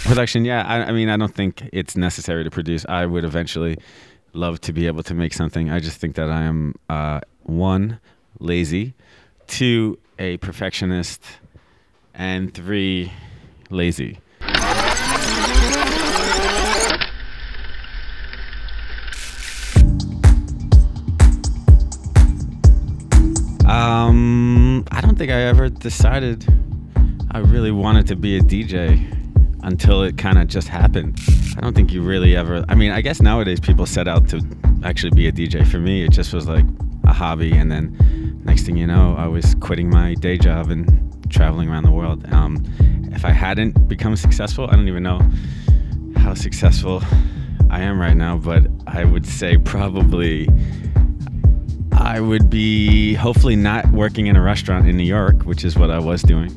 Production, yeah. I mean, I don't think it's necessary to produce. I would eventually love to be able to make something. I just think that I am, one, lazy, two, a perfectionist, and three, lazy. I don't think I ever decided I really wanted to be a DJ until it kind of just happened. I don't think you really ever, I mean, I guess nowadays people set out to actually be a DJ. For me, it just was like a hobby, and then next thing you know, I was quitting my day job and traveling around the world. If I hadn't become successful, I don't even know how successful I am right now, but I would say probably I would be hopefully not working in a restaurant in New York, which is what I was doing.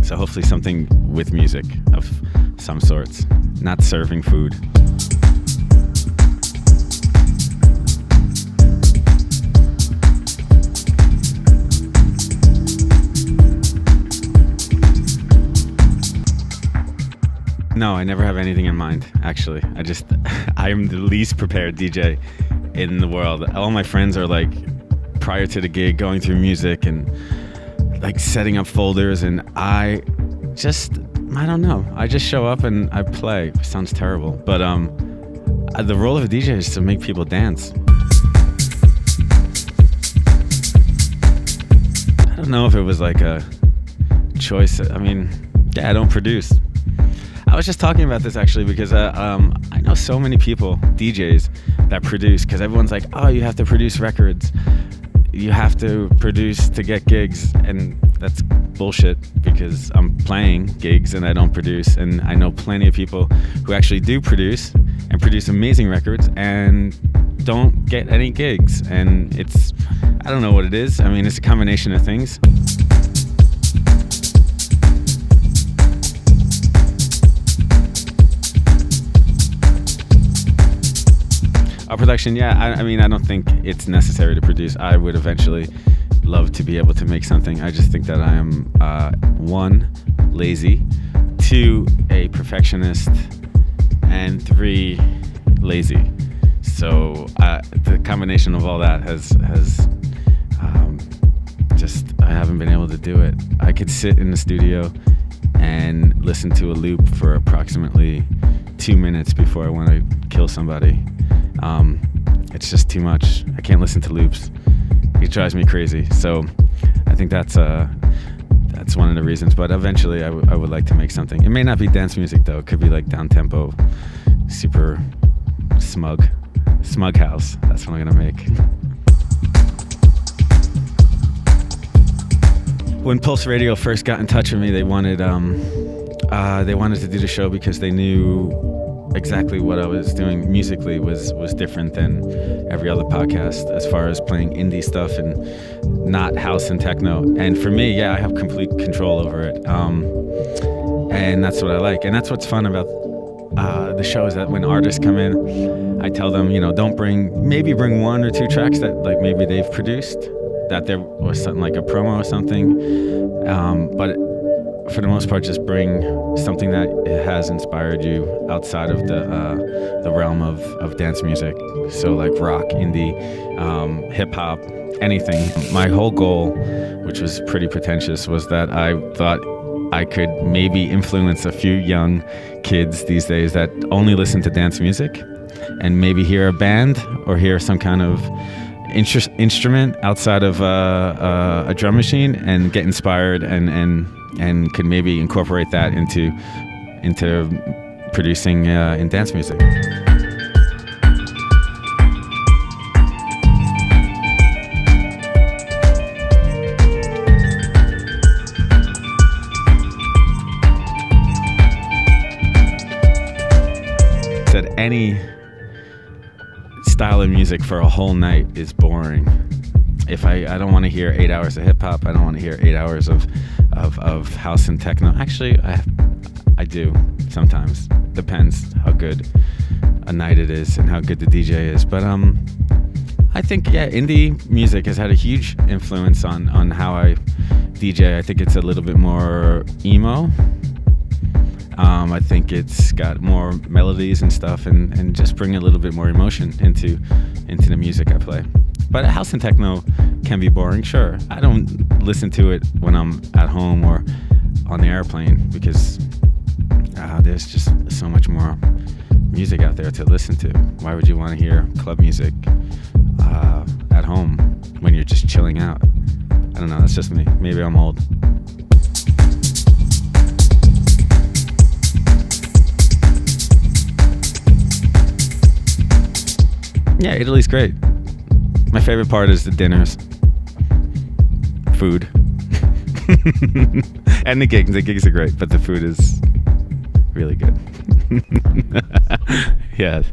So hopefully something with music of some sorts, not serving food. No, I never have anything in mind, actually. I am the least prepared DJ in the world. All my friends are like, prior to the gig, going through music and like setting up folders, and I don't know. I just show up and I play. It sounds terrible, but the role of a DJ is to make people dance. I don't know if it was like a choice. I mean, yeah, I don't produce. I was just talking about this actually because I know so many people, DJs, that produce, because everyone's like, oh, you have to produce records. You have to produce to get gigs, and that's bullshit because I'm playing gigs and I don't produce. And I know plenty of people who actually do produce and produce amazing records and don't get any gigs. And I don't know what it is. I mean, it's a combination of things. Production, yeah. I mean, I don't think it's necessary to produce. I would eventually love to be able to make something. I just think that I am, one, lazy, two, a perfectionist, and three, lazy. So the combination of all that has I haven't been able to do it. I could sit in the studio and listen to a loop for approximately 2 minutes before I want to kill somebody. It's just too much. I can't listen to loops. It drives me crazy. So I think that's one of the reasons. But eventually I would like to make something. It may not be dance music though. It could be like down-tempo, super smug house. That's what I'm gonna make. When Pulse Radio first got in touch with me, they wanted to do the show because they knew exactly what I was doing musically was different than every other podcast as far as playing indie stuff and not house and techno. And for me, yeah, I have complete control over it. And that's what I like. And that's what's fun about the show is that when artists come in, I tell them, maybe bring 1 or 2 tracks that like maybe they've produced, that there was something like a promo or something. But for the most part, just bring something that has inspired you outside of the realm of dance music. So like rock, indie, hip hop, anything. My whole goal, which was pretty pretentious, was that I thought I could maybe influence a few young kids these days that only listen to dance music and maybe hear a band or hear some kind of instrument outside of a drum machine and get inspired and could maybe incorporate that into producing in dance music. That any style of music for a whole night is boring. If I don't want to hear 8 hours of hip hop, I don't want to hear 8 hours of house and techno. Actually, I do sometimes. Depends how good a night it is and how good the DJ is. But I I think, yeah, indie music has had a huge influence on how I DJ. I think it's a little bit more emo. I think it's got more melodies and stuff, and just bring a little bit more emotion into the music I play. But house and techno can be boring, sure. I don't listen to it when I'm at home or on the airplane, because there's just so much more music out there to listen to. Why would you want to hear club music at home when you're just chilling out? I don't know, that's just me. Maybe I'm old. Yeah, Italy's great. My favorite part is the dinners. Food. And the gigs. The gigs are great, but the food is really good. Yes.